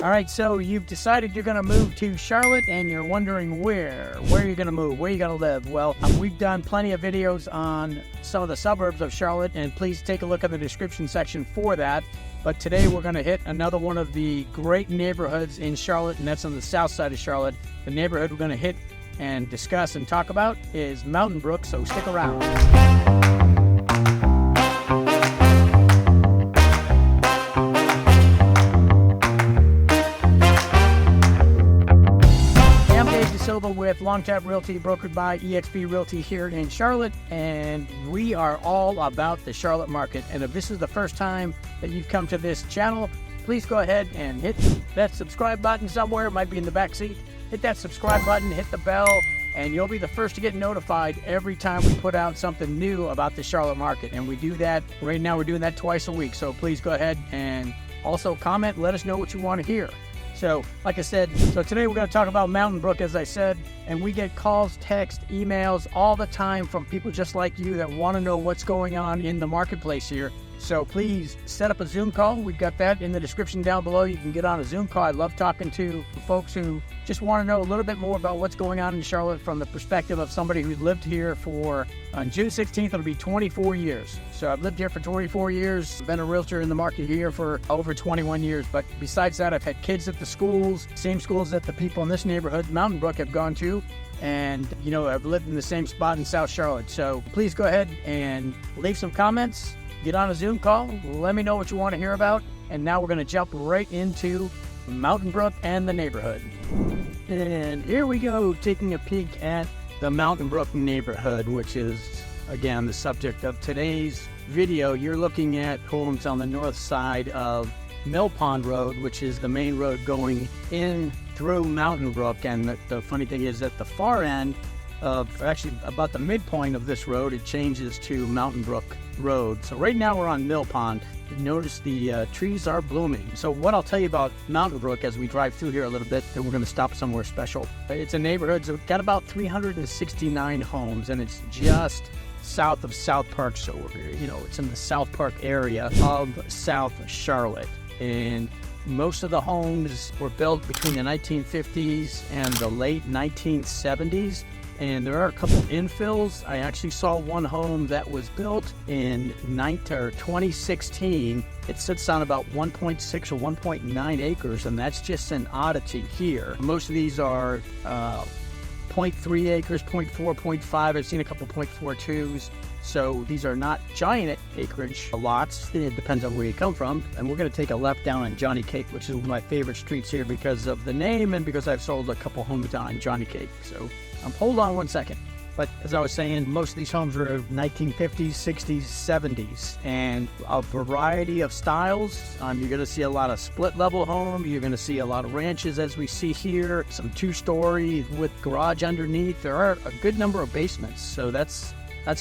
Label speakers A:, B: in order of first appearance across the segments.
A: All right, so you've decided you're going to move to Charlotte and you're wondering where are you going to move? Where are you going to live? Well, we've done plenty of videos on some of the suburbs of Charlotte, and please take a look at the description section for that. But today we're going to hit another one of the great neighborhoods in Charlotte, and that's on the south side of Charlotte. The neighborhood we're going to hit and discuss and talk about is Mountainbrook, so stick around. Silva with Long Tap Realty, brokered by eXp Realty here in Charlotte, and we are all about the Charlotte market. And if this is the first time that you've come to this channel, please go ahead and hit that subscribe button somewhere. It might be in the back seat. Hit that subscribe button, hit the bell, and you'll be the first to get notified every time we put out something new about the Charlotte market. And we do that right now. We're doing that twice a week, so please go ahead and also comment. Let us know what you want to hear. So, like I said, today we're going to talk about Mountainbrook, as I said, and we get calls, texts, emails all the time from people just like you that want to know what's going on in the marketplace here. So please set up a Zoom call. We've got that in the description down below. You can get on a Zoom call. I love talking to folks who just want to know a little bit more about what's going on in Charlotte from the perspective of somebody who's lived here for, on June 16th, it'll be 24 years. So I've lived here for 24 years. I've been a realtor in the market here for over 21 years. But besides that, I've had kids at the schools, same schools that the people in this neighborhood, Mountainbrook, have gone to. And, you know, I've lived in the same spot in South Charlotte. So please go ahead and leave some comments. Get on a Zoom call, let me know what you want to hear about, and now we're going to jump right into Mountainbrook and the neighborhood. And here we go, taking a peek at the Mountainbrook neighborhood, which is, again, the subject of today's video. You're looking at homes on the north side of Mill Pond Road, which is the main road going in through Mountainbrook. And the funny thing is, at the far end of, actually about the midpoint of this road, it changes to Mountainbrook Road. So right now we're on Mill Pond. Notice the trees are blooming. So what I'll tell you about Mountainbrook as we drive through here a little bit, then we're going to stop somewhere special. It's a neighborhood, so it's got about 369 homes, and it's just south of South Park. So you know, it's in the South Park area of South Charlotte. And most of the homes were built between the 1950s and the late 1970s. And there are a couple infills. I actually saw one home that was built in 2016. It sits on about 1.6 or 1.9 acres, and that's just an oddity here. Most of these are 0.3 acres, 0.4, 0.5. I've seen a couple 0.42s. So these are not giant acreage lots. It depends on where you come from. And we're going to take a left down on Johnny Cake, which is one of my favorite streets here because of the name and because I've sold a couple homes down on Johnny Cake. So hold on one second. But as I was saying, most of these homes are 1950s, 60s, 70s, and a variety of styles. You're going to see a lot of split-level homes. You're going to see a lot of ranches, as we see here. Some two-story with garage underneath. There are a good number of basements, so that's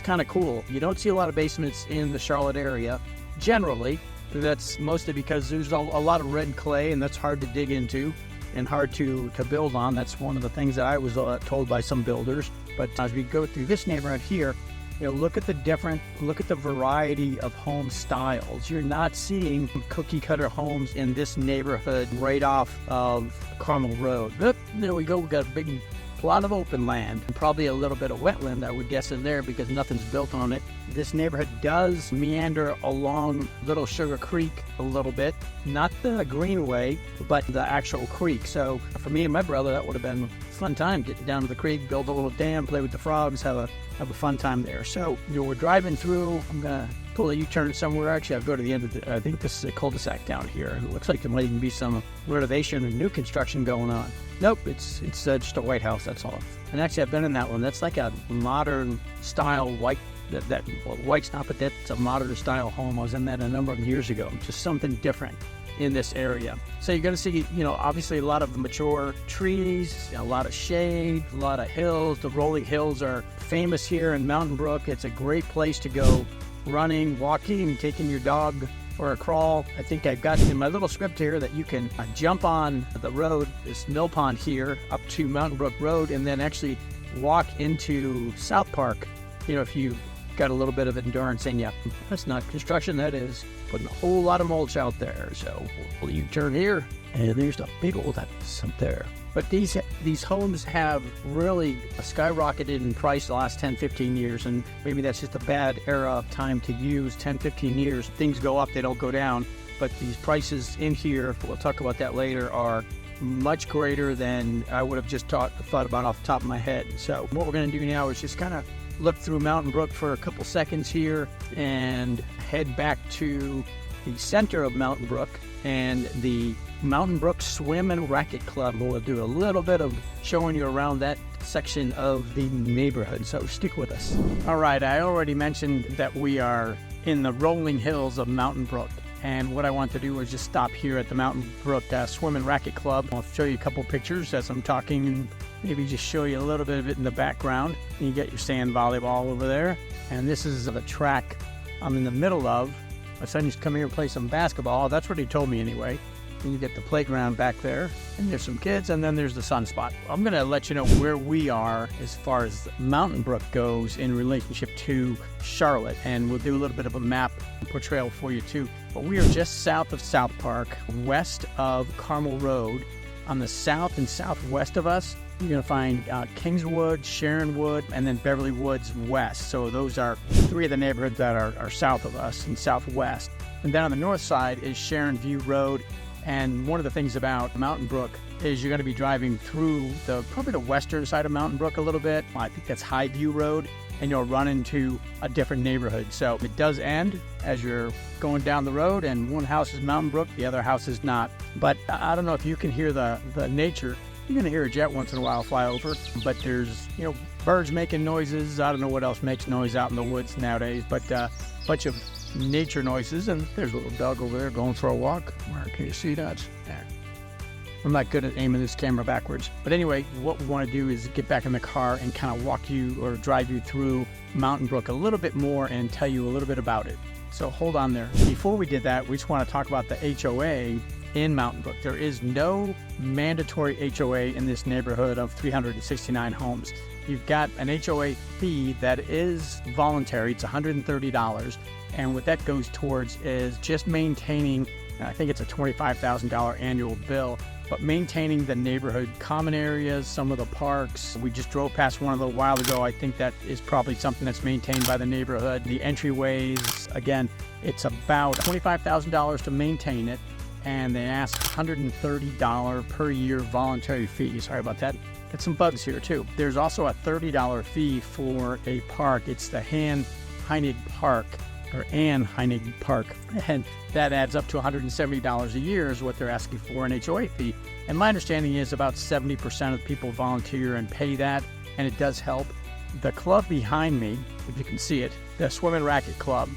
A: kind of cool. You don't see a lot of basements in the Charlotte area, generally. That's mostly because there's a lot of red clay, and that's hard to dig into and hard to build on. That's one of the things that I was told by some builders. But as we go through this neighborhood here, you know, look at the variety of home styles. You're not seeing cookie cutter homes in this neighborhood right off of Carmel Road. But there we go. We've got a big plot of open land and probably a little bit of wetland, I would guess, in there because nothing's built on it. This neighborhood does meander along Little Sugar Creek a little bit, not the greenway, but the actual creek. So for me and my brother, that would have been a fun time, getting down to the creek, build a little dam, play with the frogs, have a fun time there. So, you know, we're driving through. I'm gonna pull a U-turn somewhere. Actually, I'll go to the end of I think this is a cul-de-sac down here. It looks like there might even be some renovation and new construction going on. Nope, it's just a White House, that's all. And actually, I've been in that one. That's like a modern style white, well, white's not, but that's a modern style home. I was in that a number of years ago. Just something different in this area. So you're going to see, you know, obviously a lot of mature trees, a lot of shade, a lot of hills. The rolling hills are famous here in Mountainbrook. It's a great place to go running, walking, taking your dog for a crawl. I think I've got in my little script here that you can jump on the road, this Mill Pond here, up to Mountainbrook Road, and then actually walk into South Park. You know, if you got a little bit of endurance in you. That's not construction, that is putting a whole lot of mulch out there. So you turn here, and there's a big old house up there. But these homes have really skyrocketed in price the last 10, 15 years, and maybe that's just a bad era of time to use. 10, 15 years, things go up, they don't go down. But these prices in here, we'll talk about that later, are much greater than I would have just thought about off the top of my head. So what we're going to do now is just kind of look through Mountainbrook for a couple seconds here and head back to the center of Mountainbrook and the Mountainbrook Swim and Racket Club. We'll do a little bit of showing you around that section of the neighborhood, so stick with us. All right, I already mentioned that we are in the rolling hills of Mountainbrook, and what I want to do is just stop here at the Mountainbrook Swim and Racket Club. I'll show you a couple pictures as I'm talking, and maybe just show you a little bit of it in the background. And you get your sand volleyball over there, and this is the track I'm in the middle of. My son used to come here and play some basketball. That's what he told me anyway. And you get the playground back there, and there's some kids, and then there's the sunspot. I'm going to let you know where we are as far as Mountainbrook goes in relationship to Charlotte, and we'll do a little bit of a map portrayal for you too. But we are just south of South Park, west of Carmel Road. On the south and southwest of us, you're going to find Kingswood, Sharonwood, and then Beverly Woods West. So those are three of the neighborhoods that are south of us and southwest. And then on the north side is Sharon View Road. And one of the things about Mountainbrook is you're going to be driving through probably the western side of Mountainbrook a little bit. I think that's Highview Road, and you'll run into a different neighborhood. So it does end as you're going down the road, and one house is Mountainbrook, the other house is not. But I don't know if you can hear the nature. You're going to hear a jet once in a while fly over, but there's, birds making noises. I don't know what else makes noise out in the woods nowadays, but a bunch of nature noises. And there's a little dog over there going for a walk. Where can you see that? There. I'm not good at aiming this camera backwards. But anyway, what we want to do is get back in the car and kind of walk you or drive you through Mountainbrook a little bit more and tell you a little bit about it. So hold on there. Before we did that, we just want to talk about the HOA in Mountainbrook. There is no mandatory HOA in this neighborhood of 369 homes. You've got an HOA fee that is voluntary. It's $130. And what that goes towards is just maintaining, I think it's a $25,000 annual bill, but maintaining the neighborhood common areas, some of the parks. We just drove past one a little while ago. I think that is probably something that's maintained by the neighborhood. The entryways, again, it's about $25,000 to maintain it, and they ask $130 per year voluntary fee. Sorry about that. Got some bugs here too. There's also a $30 fee for a park. It's the Ann Heinig Park, and that adds up to $170 a year is what they're asking for an HOA fee. And my understanding is about 70% of people volunteer and pay that, and it does help. The club behind me, if you can see it, the Swim and Racket Club,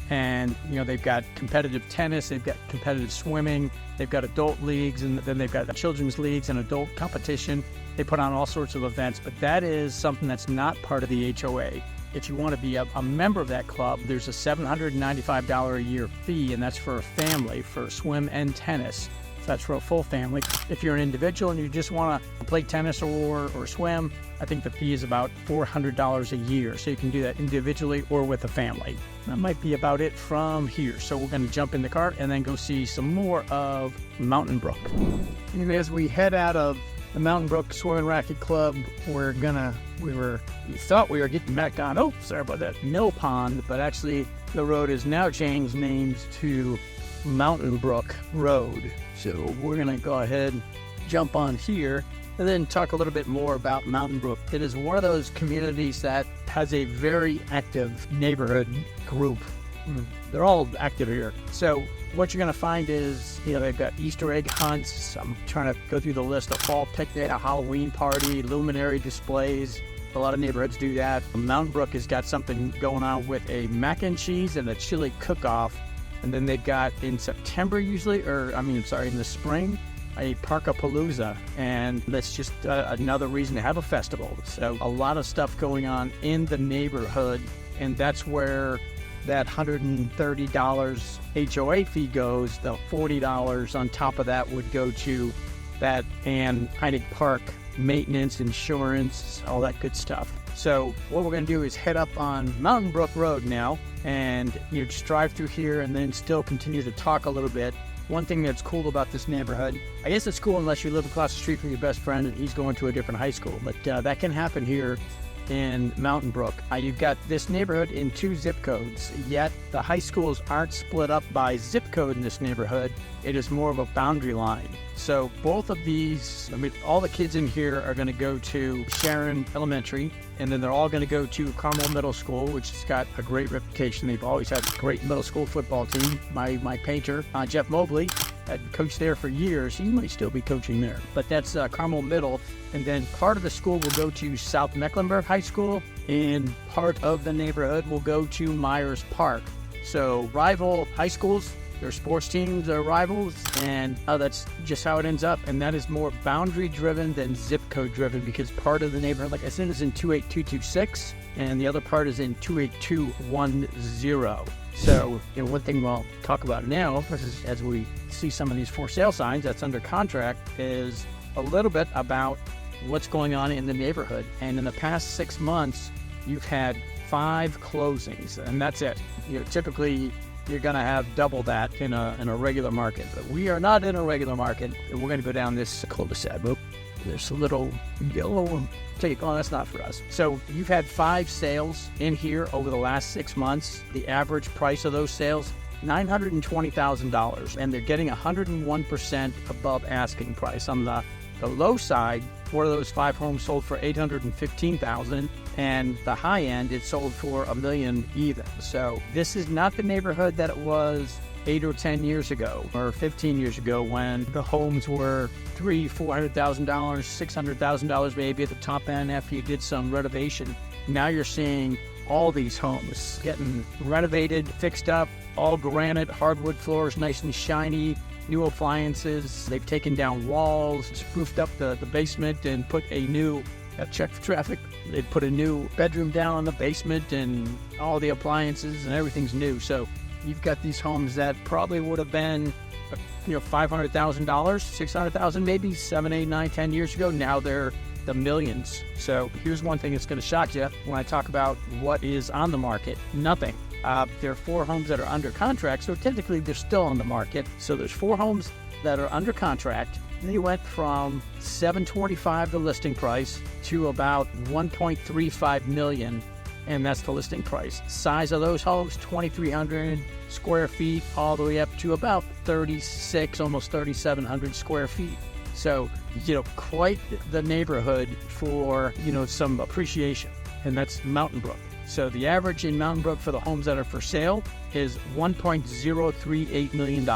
A: and they've got competitive tennis, they've got competitive swimming, they've got adult leagues, and then they've got children's leagues and adult competition. They put on all sorts of events, but that is something that's not part of the HOA. If you want to be a member of that club, there's a $795 a year fee, and that's for a family for swim and tennis. So that's for a full family. If you're an individual and you just want to play tennis or swim, I think the fee is about $400 a year. So you can do that individually or with a family. That might be about it from here. So we're going to jump in the car and then go see some more of Mountainbrook. Anyway, as we head out of the Mountainbrook Swim and Racket Club, we thought we were getting back on, sorry about that, Mill Pond, but actually the road is now changed names to Mountainbrook Road. So we're going to go ahead, jump on here, and then talk a little bit more about Mountainbrook. It is one of those communities that has a very active neighborhood group. They're all active here. So what you're going to find is, they've got Easter egg hunts. I'm trying to go through the list of fall picnic, a Halloween party, luminary displays. A lot of neighborhoods do that. Mountainbrook has got something going on with a mac and cheese and a chili cook-off. And then they've got in September usually, in the spring, a Parkapalooza. And that's just another reason to have a festival. So a lot of stuff going on in the neighborhood. And that's where that $130 HOA fee goes. The $40 on top of that would go to that Ann Heinig Park maintenance, insurance, all that good stuff. So what we're going to do is head up on Mountainbrook Road now, and you just drive through here and then still continue to talk a little bit. One thing that's cool about this neighborhood, I guess it's cool unless you live across the street from your best friend and he's going to a different high school, but that can happen here in Mountainbrook. You've got this neighborhood in 2 zip codes, yet the high schools aren't split up by zip code in this neighborhood. It is more of a boundary line. So both of these, all the kids in here are going to go to Sharon Elementary, and then they're all going to go to Carmel Middle School, which has got a great reputation. They've always had a great middle school football team. My painter, Jeff Mobley, had coached there for years. He might still be coaching there, but that's Carmel Middle. And then part of the school will go to South Mecklenburg High School, and part of the neighborhood will go to Myers Park. So rival high schools, their sports teams are rivals, and that's just how it ends up. And that is more boundary driven than zip code driven, because part of the neighborhood, like I said, is in 28226, and the other part is in 28210. So, one thing we'll talk about now, as we see some of these for sale signs that's under contract, is a little bit about what's going on in the neighborhood. And in the past 6 months, you've had 5 closings, and that's it. Typically, you're going to have double that in a regular market. But we are not in a regular market. We're going to go down this cul-de-sac. There's a little yellow take. Oh, that's not for us. So you've had 5 sales in here over the last 6 months. The average price of those sales, $920,000, and they're getting 101% above asking price. On the low side, 4 of those 5 homes sold for $815,000, and the high end, it sold for $1 million even. So this is not the neighborhood that it was 8 or 10 years ago, or 15 years ago, when the homes were $300,000, $400,000, $600,000 maybe at the top end after you did some renovation. Now you're seeing all these homes getting renovated, fixed up, all granite, hardwood floors, nice and shiny, new appliances. They've taken down walls, spruced up the basement, and put a new, check for traffic, they put a new bedroom down in the basement, and all the appliances and everything's new. So you've got these homes that probably would have been, $500,000, $600,000, maybe 7, 8, 9, 10 years ago. Now they're the millions. So here's one thing that's going to shock you when I talk about what is on the market. Nothing. There are 4 homes that are under contract, so technically they're still on the market. So there's 4 homes that are under contract. They went from $725,000 the listing price to about $1.35 million, and that's the listing price. Size of those homes, 2,300 square feet, all the way up to about 36, almost 3,700 square feet. So, quite the neighborhood for, some appreciation, and that's Mountainbrook. So the average in Mountainbrook for the homes that are for sale is $1.038 million,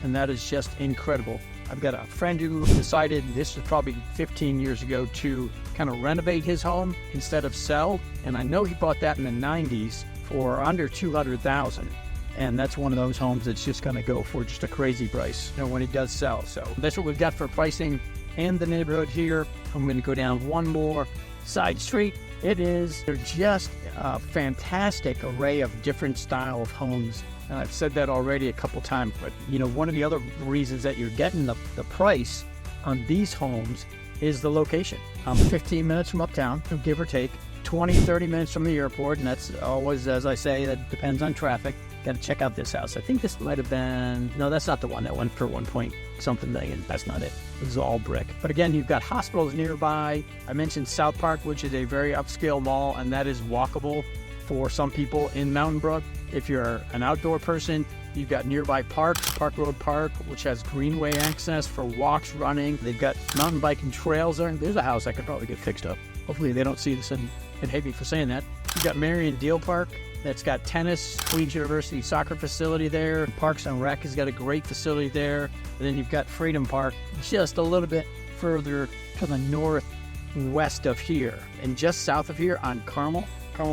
A: and that is just incredible. I've got a friend who decided, this was probably 15 years ago, to kind of renovate his home instead of sell, and I know he bought that in the 90s for under $200,000. And that's one of those homes that's just going to go for just a crazy price, when it does sell. So that's what we've got for pricing and the neighborhood here. I'm going to go down one more side street. They're just a fantastic array of different style of homes. And I've said that already a couple times, but one of the other reasons that you're getting the price on these homes is the location. 15 minutes from uptown, give or take, 20, 30 minutes from the airport, and that's always, as I say, that depends on traffic. Got to check out this house. I think this might have been, no, that's not the one that went for 1 point something million. That's not it. This is all brick. But again, you've got hospitals nearby. I mentioned South Park, which is a very upscale mall, and that is walkable for some people in Mountainbrook. If you're an outdoor person, you've got nearby parks, Park Road Park, which has greenway access for walks, running. They've got mountain biking trails there. There's a house that could probably get fixed up. Hopefully they don't see this and hate me for saying that. You've got Marion Deal Park. That's got tennis, Queens University soccer facility there. Parks and Rec has got a great facility there. And then you've got Freedom Park just a little bit further to the northwest of here. And just south of here on Carmel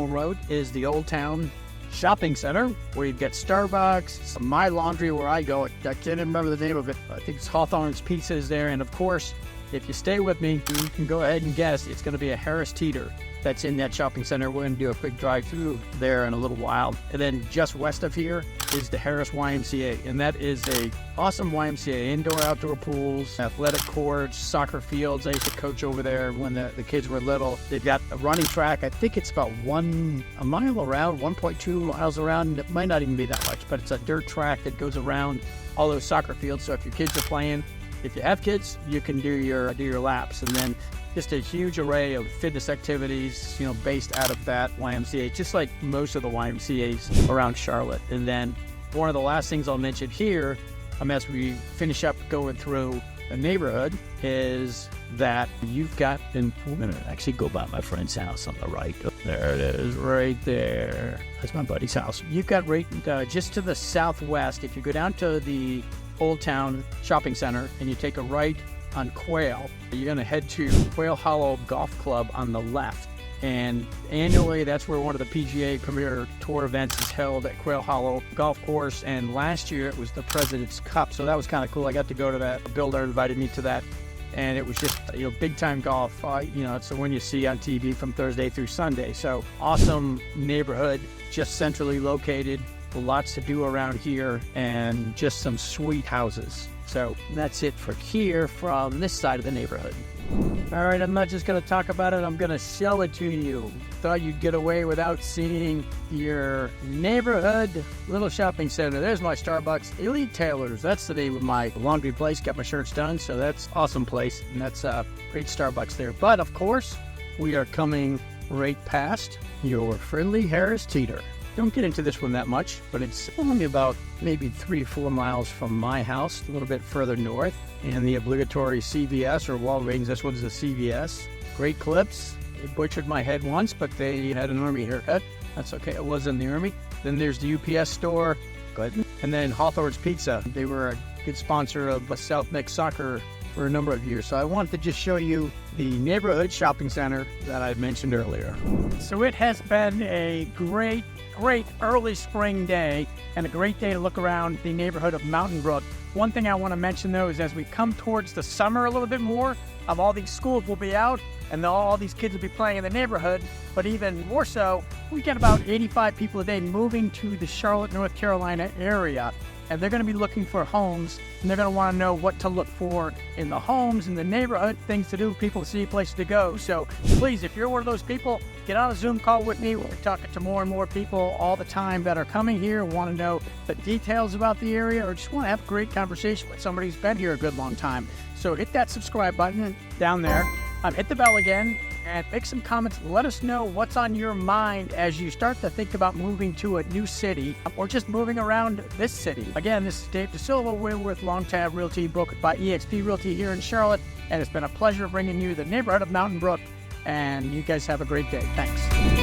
A: Road is the Old Town Shopping Center, where you've got Starbucks, My Laundry, where I go. I can't remember the name of it. I think it's Hawthorne's Pizza is there. And of course, if you stay with me, you can go ahead and guess it's going to be a Harris Teeter that's in that shopping center. We're going to do a quick drive through there in a little while. And then just west of here is the Harris YMCA. And that is a awesome YMCA, indoor, outdoor pools, athletic courts, soccer fields. I used to coach over there when the kids were little. They've got a running track. I think it's about a mile around, 1.2 miles around. It might not even be that much, but it's a dirt track that goes around all those soccer fields. So if your kids are playing, if you have kids, you can do your laps. And then just a huge array of fitness activities, based out of that YMCA, just like most of the YMCAs around Charlotte. And then one of the last things I'll mention here, as we finish up going through the neighborhood, is that you've got, and we're going to actually go by my friend's house on the right. There it is, right there. That's my buddy's house. You've got right just to the southwest, if you go down to the Old Town Shopping Center and you take a right on Quail, you're going to head to Quail Hollow Golf Club on the left. And annually, that's where one of the PGA Premier Tour events is held at Quail Hollow Golf Course. And last year, it was the President's Cup. So that was kind of cool. I got to go to that. A builder invited me to that. And it was just, big-time golf, it's the one you see on TV from Thursday through Sunday. So awesome neighborhood, just centrally located. Lots to do around here and just some sweet houses. So that's it for here from this side of the neighborhood. All right, I'm not just going to talk about it, I'm going to show it to you. Thought you'd get away without seeing your neighborhood little shopping center. There's my Starbucks, Elite Tailors. That's the name of my laundry place. Got my shirts done, so that's awesome place. And that's a great Starbucks there. But of course, we are coming right past your friendly Harris Teeter. Don't get into this one that much, but it's only about maybe 3 to 4 miles from my house, a little bit further north. And the obligatory CVS or Walgreens, this one's the CVS. Great clips. They butchered my head once, but they had an Army haircut. That's okay, it was in the Army. Then there's the UPS store. Go ahead. And then Hawthorne's Pizza. They were a good sponsor of South Mix Soccer for a number of years. So I wanted to just show you the neighborhood shopping center that I mentioned earlier. So it has been a great early spring day and a great day to look around the neighborhood of Mountainbrook. One thing I want to mention though is as we come towards the summer a little bit more, all these schools will be out and all these kids will be playing in the neighborhood. But even more so, we get about 85 people a day moving to the Charlotte, North Carolina area. And they're going to be looking for homes, and they're going to want to know what to look for in the homes, in the neighborhood, things to do, people to see, places to go. So please, if you're one of those people, get on a Zoom call with me. We're talking to more and more people all the time that are coming here, want to know the details about the area, or just want to have a great conversation with somebody who's been here a good long time. So hit that subscribe button down there, hit the bell again, and make some comments. Let us know what's on your mind as you start to think about moving to a new city or just moving around this city. Again, this is Dave DeSilva. We're with Long-Tab Realty, brokered by eXp Realty here in Charlotte. And it's been a pleasure bringing you the neighborhood of Mountainbrook. And you guys have a great day. Thanks.